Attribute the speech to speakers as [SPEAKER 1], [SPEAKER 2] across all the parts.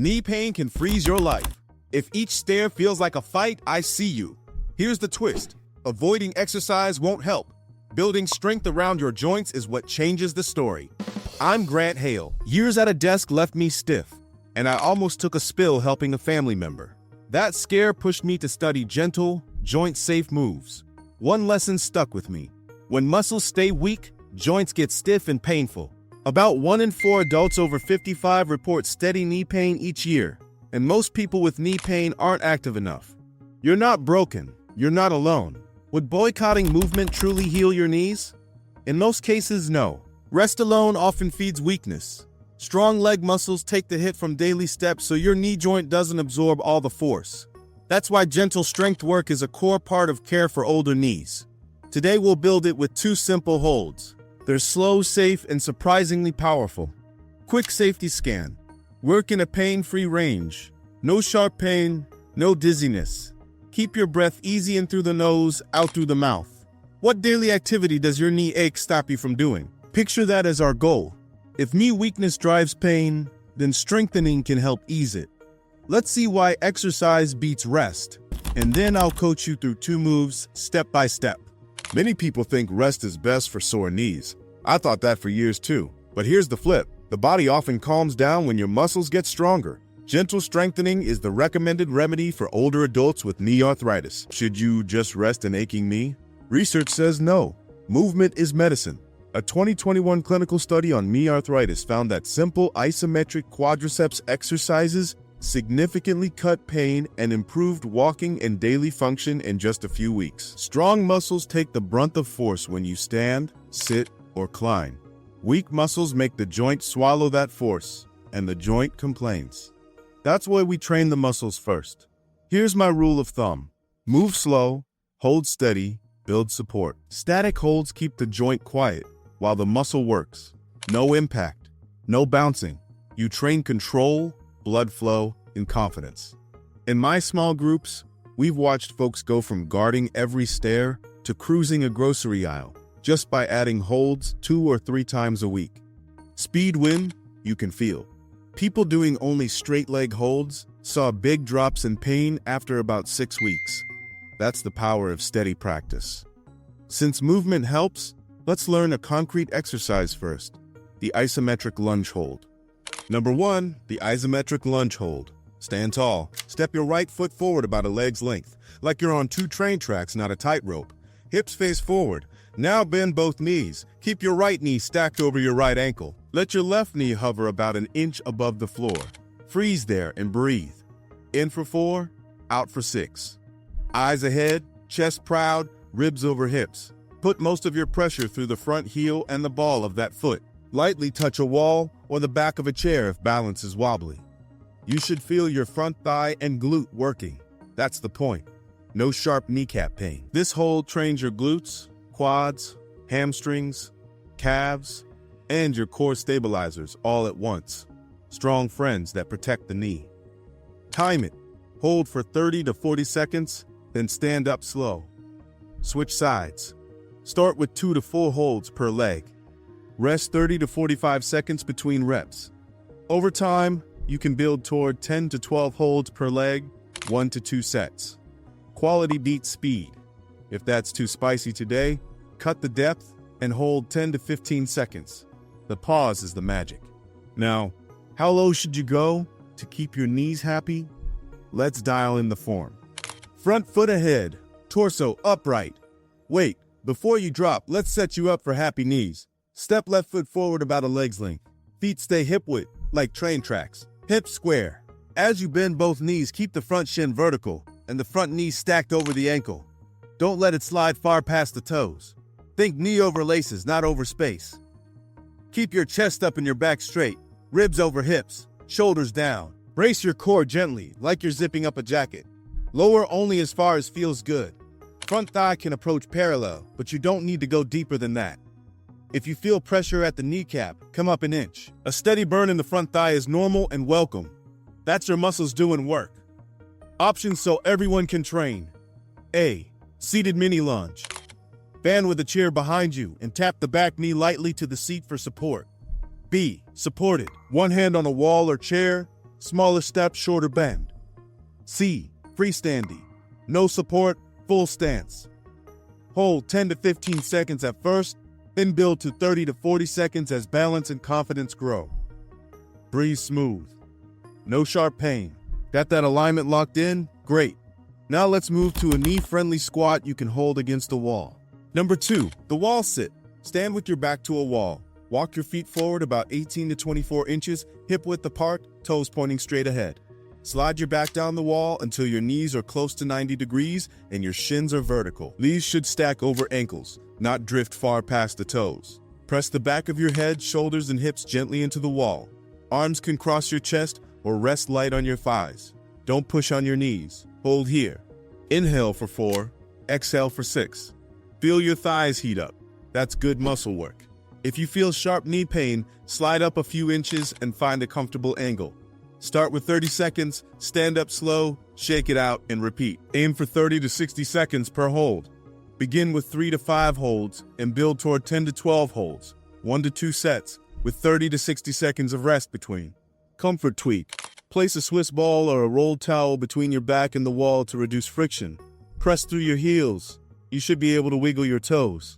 [SPEAKER 1] Knee pain can freeze your life. If each stare feels like a fight, I see you. Here's the twist. Avoiding exercise won't help. Building strength around your joints is what changes the story. I'm Grant Hale. Years at a desk left me stiff, and I almost took a spill helping a family member. That scare pushed me to study gentle, joint-safe moves. One lesson stuck with me. When muscles stay weak, joints get stiff and painful. About 1 in 4 adults over 55 report steady knee pain each year, and most people with knee pain aren't active enough. You're not broken. You're not alone. Would boycotting movement truly heal your knees? In most cases, no. Rest alone often feeds weakness. Strong leg muscles take the hit from daily steps so your knee joint doesn't absorb all the force. That's why gentle strength work is a core part of care for older knees. Today we'll build it with 2 simple holds. They're slow, safe, and surprisingly powerful. Quick safety scan. Work in a pain-free range. No sharp pain, no dizziness. Keep your breath easy in through the nose, out through the mouth. What daily activity does your knee ache stop you from doing? Picture that as our goal. If knee weakness drives pain, then strengthening can help ease it. Let's see why exercise beats rest, and then I'll coach you through 2 moves, step by step. Many people think rest is best for sore knees. I thought that for years too, but here's the flip. The body often calms down when your muscles get stronger. Gentle strengthening is the recommended remedy for older adults with knee arthritis. Should you just rest an aching knee? Research says no. Movement is medicine. A 2021 clinical study on knee arthritis found that simple isometric quadriceps exercises significantly cut pain and improved walking and daily function in just a few weeks. Strong muscles take the brunt of force when you stand, sit, or climb. Weak muscles make the joint swallow that force, and the joint complains. That's why we train the muscles first. Here's my rule of thumb. Move slow, hold steady, build support. Static holds keep the joint quiet while the muscle works. No impact, no bouncing. You train control, blood flow, and confidence. In my small groups, we've watched folks go from guarding every stair to cruising a grocery aisle just by adding holds 2 or 3 times a week. Speed win, you can feel. People doing only straight leg holds saw big drops in pain after about 6 weeks. That's the power of steady practice. Since movement helps, let's learn a concrete exercise first, the isometric lunge hold. Number 1, the isometric lunge hold. Stand tall. Step your right foot forward about a leg's length, like you're on 2 train tracks, not a tightrope. Hips face forward. Now bend both knees. Keep your right knee stacked over your right ankle. Let your left knee hover about an inch above the floor. Freeze there and breathe. In for 4, out for 6. Eyes ahead, chest proud, ribs over hips. Put most of your pressure through the front heel and the ball of that foot. Lightly touch a wall or the back of a chair if balance is wobbly. You should feel your front thigh and glute working. That's the point. No sharp kneecap pain. This hold trains your glutes, quads, hamstrings, calves, and your core stabilizers all at once. Strong friends that protect the knee. Time it. Hold for 30 to 40 seconds, then stand up slow. Switch sides. Start with 2 to 4 holds per leg. Rest 30 to 45 seconds between reps. Over time, you can build toward 10 to 12 holds per leg, 1 to 2 sets. Quality beats speed. If that's too spicy today, cut the depth and hold 10 to 15 seconds. The pause is the magic. Now, how low should you go to keep your knees happy? Let's dial in the form. Front foot ahead, torso upright. Wait, before you drop, let's set you up for happy knees. Step left foot forward about a leg's length. Feet stay hip width, like train tracks. Hips square. As you bend both knees, keep the front shin vertical and the front knee stacked over the ankle. Don't let it slide far past the toes. Think knee over laces, not over space. Keep your chest up and your back straight, ribs over hips, shoulders down. Brace your core gently, like you're zipping up a jacket. Lower only as far as feels good. Front thigh can approach parallel, but you don't need to go deeper than that. If you feel pressure at the kneecap, come up an inch. A steady burn in the front thigh is normal and welcome. That's your muscles doing work. Options so everyone can train. A. Seated mini lunge. Band with a chair behind you and tap the back knee lightly to the seat for support. B. Supported. One hand on a wall or chair, Smaller step, shorter bend. C. Freestanding. No support, full stance. Hold 10 to 15 seconds at first, then build to 30 to 40 seconds as balance and confidence grow. Breathe smooth. No sharp pain. Got that alignment locked in? Great. Now let's move to a knee-friendly squat you can hold against a wall. Number 2, the wall sit. Stand with your back to a wall. Walk your feet forward about 18 to 24 inches, hip width apart, toes pointing straight ahead. Slide your back down the wall until your knees are close to 90 degrees and your shins are vertical. These should stack over ankles, not drift far past the toes. Press the back of your head, shoulders, and hips gently into the wall. Arms can cross your chest or rest light on your thighs. Don't push on your knees. Hold here. Inhale for 4, exhale for 6. Feel your thighs heat up. That's good muscle work. If you feel sharp knee pain, slide up a few inches and find a comfortable angle. Start with 30 seconds, stand up slow, shake it out, and repeat. Aim for 30 to 60 seconds per hold. Begin with 3 to 5 holds and build toward 10 to 12 holds, 1 to 2 sets, with 30 to 60 seconds of rest between. Comfort tweak. Place a Swiss ball or a rolled towel between your back and the wall to reduce friction. Press through your heels. You should be able to wiggle your toes.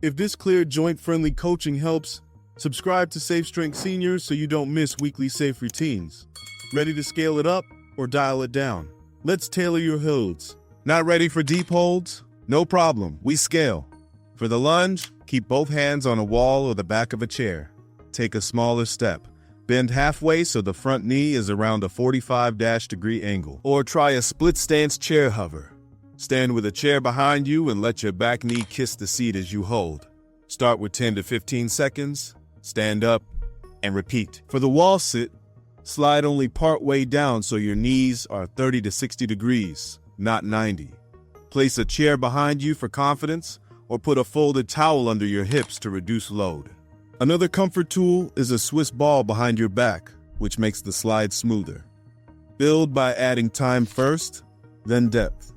[SPEAKER 1] If this clear joint-friendly coaching helps, subscribe to Safe Strength Seniors so you don't miss weekly safe routines. Ready to scale it up or dial it down? Let's tailor your holds. Not ready for deep holds? No problem, we scale. For the lunge, keep both hands on a wall or the back of a chair. Take a smaller step. Bend halfway so the front knee is around a 45-degree angle. Or try a split stance chair hover. Stand with a chair behind you and let your back knee kiss the seat as you hold. Start with 10 to 15 seconds, stand up, and repeat. For the wall sit, slide only part way down so your knees are 30 to 60 degrees, not 90. Place a chair behind you for confidence, or put a folded towel under your hips to reduce load. Another comfort tool is a Swiss ball behind your back, which makes the slide smoother. Build by adding time first, then depth.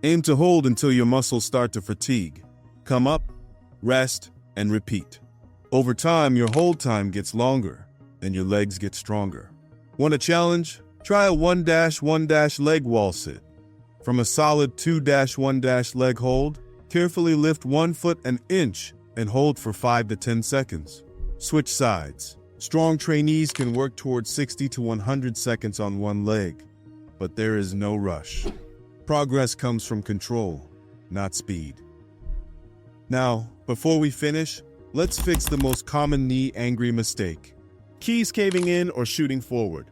[SPEAKER 1] Aim to hold until your muscles start to fatigue. Come up, rest, and repeat. Over time, your hold time gets longer, and your legs get stronger. Want a challenge? Try a 1-1- leg wall sit. From a solid 2-1- leg hold, carefully lift 1 foot an inch and hold for 5 to 10 seconds. Switch sides. Strong trainees can work towards 60 to 100 seconds on one leg, but there is no rush. Progress comes from control, not speed. Now, before we finish, let's fix the most common knee-angry mistake. Keys caving in or shooting forward.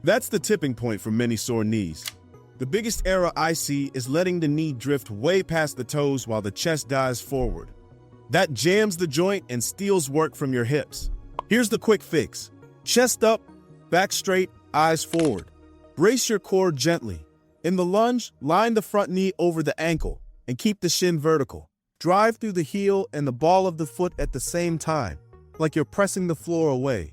[SPEAKER 1] That's the tipping point for many sore knees. The biggest error I see is letting the knee drift way past the toes while the chest dives forward. That jams the joint and steals work from your hips. Here's the quick fix. Chest up, back straight, eyes forward. Brace your core gently. In the lunge, line the front knee over the ankle and keep the shin vertical. Drive through the heel and the ball of the foot at the same time, like you're pressing the floor away.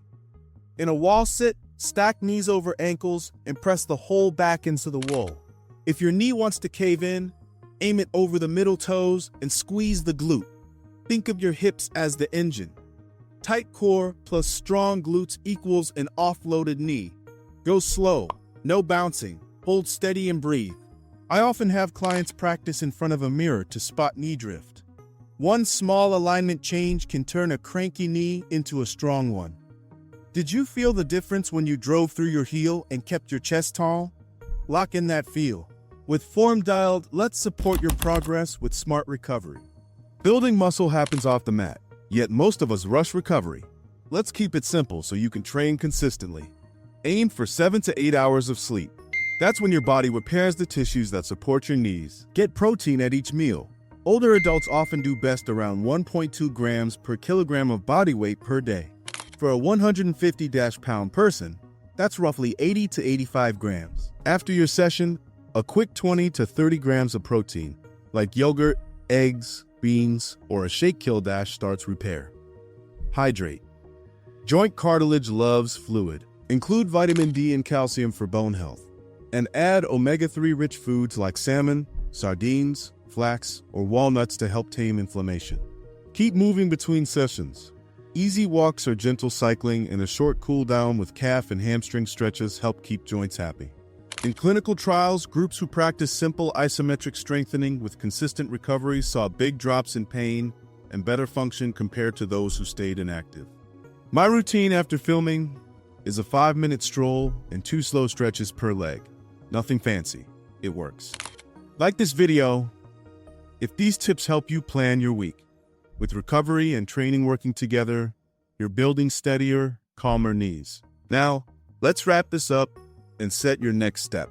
[SPEAKER 1] In a wall sit, stack knees over ankles and press the whole back into the wall. If your knee wants to cave in, aim it over the middle toes and squeeze the glute. Think of your hips as the engine. Tight core plus strong glutes equals an offloaded knee. Go slow, no bouncing, hold steady and breathe. I often have clients practice in front of a mirror to spot knee drift. One small alignment change can turn a cranky knee into a strong one. Did you feel the difference when you drove through your heel and kept your chest tall? Lock in that feel. With form dialed, let's support your progress with smart recovery. Building muscle happens off the mat, yet most of us rush recovery. Let's keep it simple so you can train consistently. Aim for 7 to 8 hours of sleep. That's when your body repairs the tissues that support your knees. Get protein at each meal. Older adults often do best around 1.2 grams per kilogram of body weight per day. For a 150-pound person, that's roughly 80 to 85 grams. After your session, a quick 20 to 30 grams of protein, like yogurt, eggs, beans, or a shake kill dash starts repair. Hydrate. Joint cartilage loves fluid. Include vitamin D and calcium for bone health. And add omega-3 rich foods like salmon, sardines, flax, or walnuts to help tame inflammation. Keep moving between sessions. Easy walks or gentle cycling and a short cool down with calf and hamstring stretches help keep joints happy. In clinical trials, groups who practiced simple isometric strengthening with consistent recovery saw big drops in pain and better function compared to those who stayed inactive. My routine after filming is a 5-minute stroll and 2 slow stretches per leg. Nothing fancy. It works. Like this video if these tips help you plan your week. With recovery and training working together, you're building steadier, calmer knees. Now, let's wrap this up and set your next step.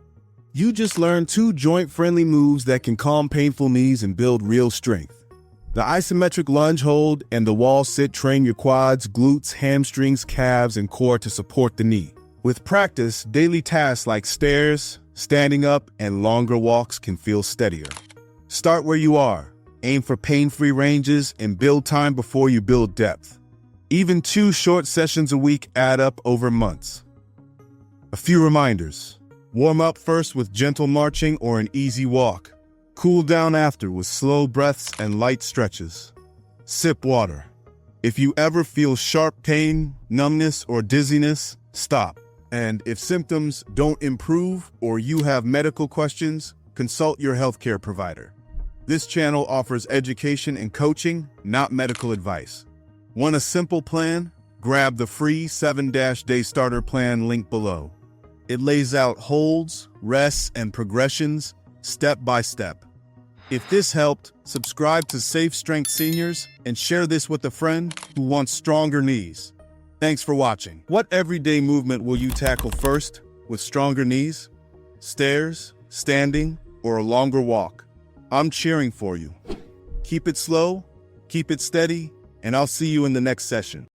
[SPEAKER 1] You just learned 2 joint-friendly moves that can calm painful knees and build real strength. The isometric lunge hold and the wall sit train your quads, glutes, hamstrings, calves, and core to support the knee. With practice, daily tasks like stairs, standing up, and longer walks can feel steadier. Start where you are. Aim for pain-free ranges and build time before you build depth. Even 2 short sessions a week add up over months. A few reminders. Warm up first with gentle marching or an easy walk. Cool down after with slow breaths and light stretches. Sip water. If you ever feel sharp pain, numbness, or dizziness, stop. And if symptoms don't improve or you have medical questions, consult your healthcare provider. This channel offers education and coaching, not medical advice. Want a simple plan? Grab the free 7-day starter plan link below. It lays out holds, rests, and progressions step by step. If this helped, subscribe to Safe Strength Seniors and share this with a friend who wants stronger knees. Thanks for watching. What everyday movement will you tackle first with stronger knees? Stairs, standing, or a longer walk? I'm cheering for you. Keep it slow, keep it steady, and I'll see you in the next session.